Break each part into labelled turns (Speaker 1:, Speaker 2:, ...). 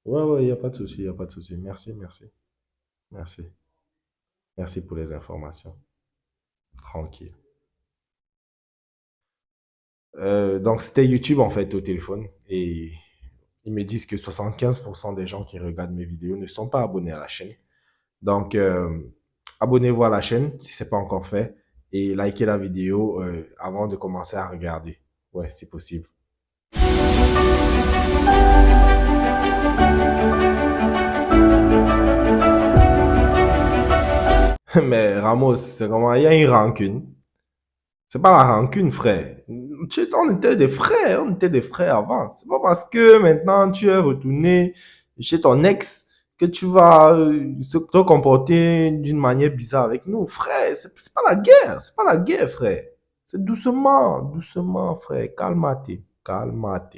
Speaker 1: Ouais, ouais, il n'y a pas de souci, il n'y a pas de souci. Merci, merci, merci. Merci pour les informations. Tranquille. Donc, c'était YouTube en fait au téléphone. Et ils me disent que 75% des gens qui regardent mes vidéos ne sont pas abonnés à la chaîne. Donc, abonnez-vous à la chaîne si ce n'est pas encore fait. Et likez la vidéo avant de commencer à regarder. Ouais, c'est possible. Mais Ramos, c'est comment il y a une rancune. C'est pas la rancune, frère. On était des frères, on était des frères avant. C'est pas parce que maintenant tu es retourné chez ton ex que tu vas te comporter d'une manière bizarre avec nous, frère. C'est pas la guerre, c'est pas la guerre, frère. C'est doucement, doucement, frère. Calmate, calmate.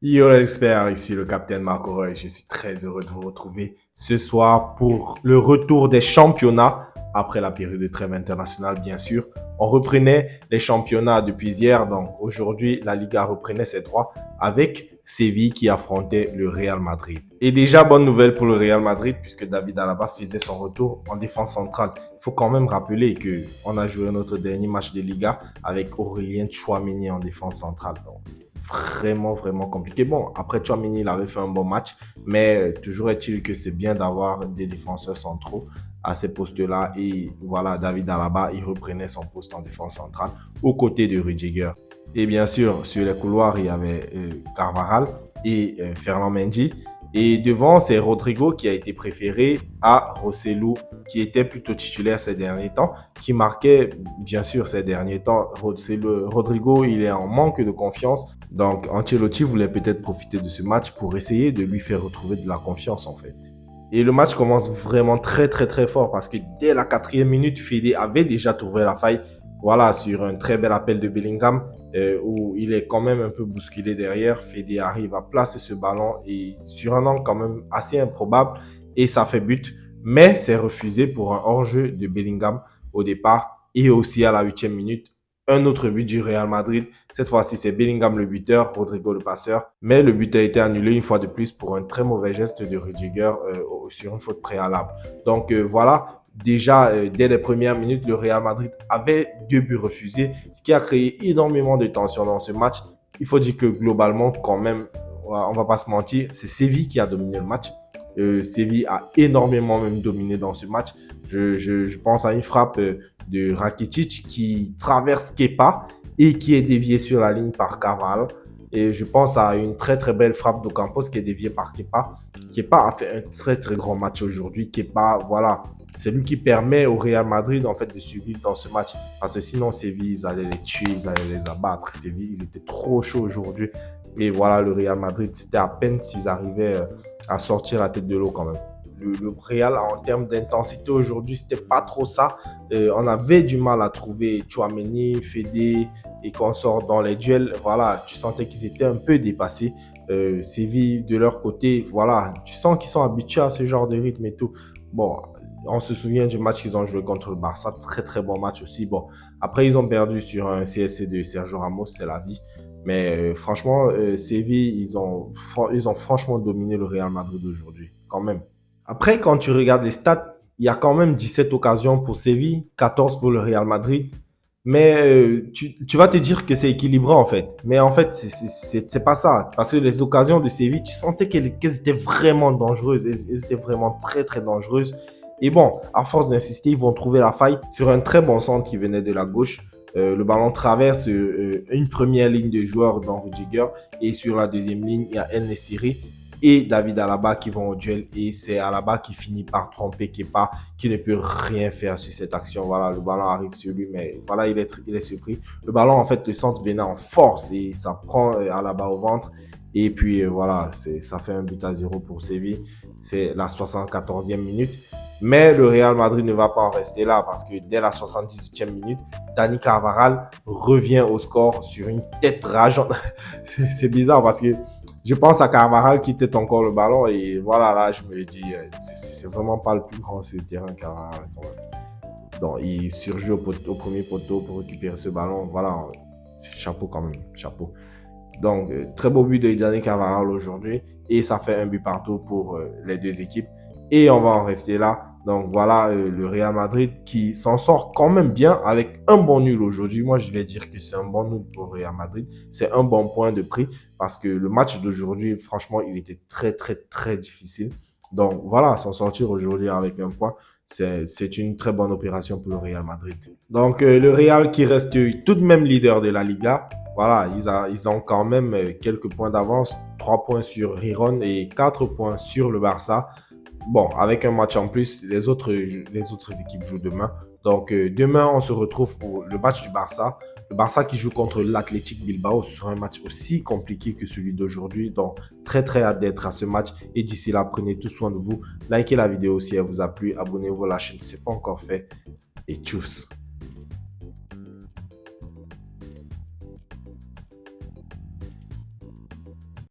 Speaker 1: Yo l'expert, ici le capitaine Marco Roy. Je suis très heureux de vous retrouver ce soir pour le retour des championnats après la période de trêve internationale, bien sûr. On reprenait les championnats depuis hier, donc aujourd'hui la Liga reprenait ses droits avec Séville qui affrontait le Real Madrid. Et déjà bonne nouvelle pour le Real Madrid puisque David Alaba faisait son retour en défense centrale. Il faut quand même rappeler que on a joué notre dernier match de Liga avec Aurélien Tchouameni en défense centrale. Donc, vraiment, vraiment compliqué. Bon, après, Tchouameni, il avait fait un bon match, mais toujours est-il que c'est bien d'avoir des défenseurs centraux à ces postes-là. Et voilà, David Alaba, il reprenait son poste en défense centrale aux côtés de Rudiger. Et bien sûr, sur les couloirs, il y avait Carvajal et Ferland Mendy. Et devant, c'est Rodrigo qui a été préféré à Rosselló, qui était plutôt titulaire ces derniers temps, qui marquait bien sûr ces derniers temps. Rodrigo, il est en manque de confiance. Donc, Ancelotti voulait peut-être profiter de ce match pour essayer de lui faire retrouver de la confiance en fait. Et le match commence vraiment très très très fort parce que dès la 4e minute, Fede avait déjà trouvé la faille. Voilà, sur un très bel appel de Bellingham où il est quand même un peu bousculé derrière. Fede arrive à placer ce ballon et sur un angle quand même assez improbable et ça fait but. Mais c'est refusé pour un hors-jeu de Bellingham au départ et aussi à la 8e minute un autre but du Real Madrid. Cette fois-ci, c'est Bellingham le buteur, Rodrigo le passeur. Mais le but a été annulé une fois de plus pour un très mauvais geste de Rudiger sur une faute préalable. Donc voilà, déjà dès les premières minutes, le Real Madrid avait 2 buts refusés, ce qui a créé énormément de tension dans ce match. Il faut dire que globalement, quand même, on va pas se mentir, c'est Séville qui a dominé le match. Séville a énormément même dominé dans ce match. Je pense à une frappe de Rakitic qui traverse Kepa et qui est déviée sur la ligne par Carvalho. Et je pense à une très très belle frappe d'Ocampos qui est déviée par Kepa. Kepa a fait un très très grand match aujourd'hui. Kepa, voilà, c'est lui qui permet au Real Madrid en fait de survivre dans ce match. Parce que sinon, Séville, ils allaient les tuer, ils allaient les abattre. Séville, ils étaient trop chauds aujourd'hui. Et voilà, le Real Madrid, c'était à peine s'ils arrivaient à sortir la tête de l'eau quand même. Le Real, en termes d'intensité aujourd'hui, c'était pas trop ça. On avait du mal à trouver Chouameni, Fede et qu'on sort dans les duels. Voilà, tu sentais qu'ils étaient un peu dépassés. Séville, de leur côté, voilà, tu sens qu'ils sont habitués à ce genre de rythme et tout. Bon, on se souvient du match qu'ils ont joué contre le Barça, très très bon match aussi. Bon, après ils ont perdu sur un CSC de Sergio Ramos, c'est la vie. Mais franchement, Séville, ils ont franchement dominé le Real Madrid aujourd'hui, quand même. Après, quand tu regardes les stats, il y a quand même 17 occasions pour Séville, 14 pour le Real Madrid. Mais tu vas te dire que c'est équilibré en fait. Mais en fait, c'est pas ça. Parce que les occasions de Séville, tu sentais qu'elles étaient vraiment dangereuses. Elles étaient vraiment très très dangereuses. Et bon, à force d'insister, ils vont trouver la faille sur un très bon centre qui venait de la gauche. Le ballon traverse une première ligne de joueurs dans Rudiger et sur la deuxième ligne, il y a El Nessiri et David Alaba qui vont au duel et c'est Alaba qui finit par tromper Kepa qui ne peut rien faire sur cette action. Voilà, le ballon arrive sur lui, mais voilà, il est surpris. Le ballon, en fait, le centre venait en force et ça prend Alaba au ventre. Et puis voilà, ça fait un but à 0 pour Séville. C'est la 74e minute. Mais le Real Madrid ne va pas en rester là parce que dès la 78e minute, Dani Carvajal revient au score sur une tête rageante. C'est bizarre parce que je pense à Carvajal qui tête encore le ballon et voilà, là, je me dis, c'est vraiment pas le plus grand sur le terrain, Carvajal. Donc, il surgit au premier poteau pour récupérer ce ballon. Voilà, chapeau quand même, chapeau. Donc, très beau but de Dani Carvajal aujourd'hui. et ça fait un but partout pour les deux équipes. Et on va en rester là. Donc voilà le Real Madrid qui s'en sort quand même bien avec un bon nul aujourd'hui. Moi, je vais dire que c'est un bon nul pour Real Madrid. C'est un bon point de prix parce que le match d'aujourd'hui, franchement, il était très, très, très difficile. Donc voilà, s'en sortir aujourd'hui avec un point, c'est une très bonne opération pour le Real Madrid. Donc le Real qui reste tout de même leader de la Liga. Voilà, ils ont quand même quelques points d'avance, 3 points sur Giron et 4 points sur le Barça. Bon, avec un match en plus, les autres équipes jouent demain. Donc demain, on se retrouve pour le match du Barça. Le Barça qui joue contre l'Athletic Bilbao. Ce sera un match aussi compliqué que celui d'aujourd'hui. Donc très très hâte d'être à ce match. Et d'ici là, prenez tout soin de vous. Likez la vidéo si elle vous a plu. Abonnez-vous à la chaîne si ce n'est pas encore fait. Et tchuss.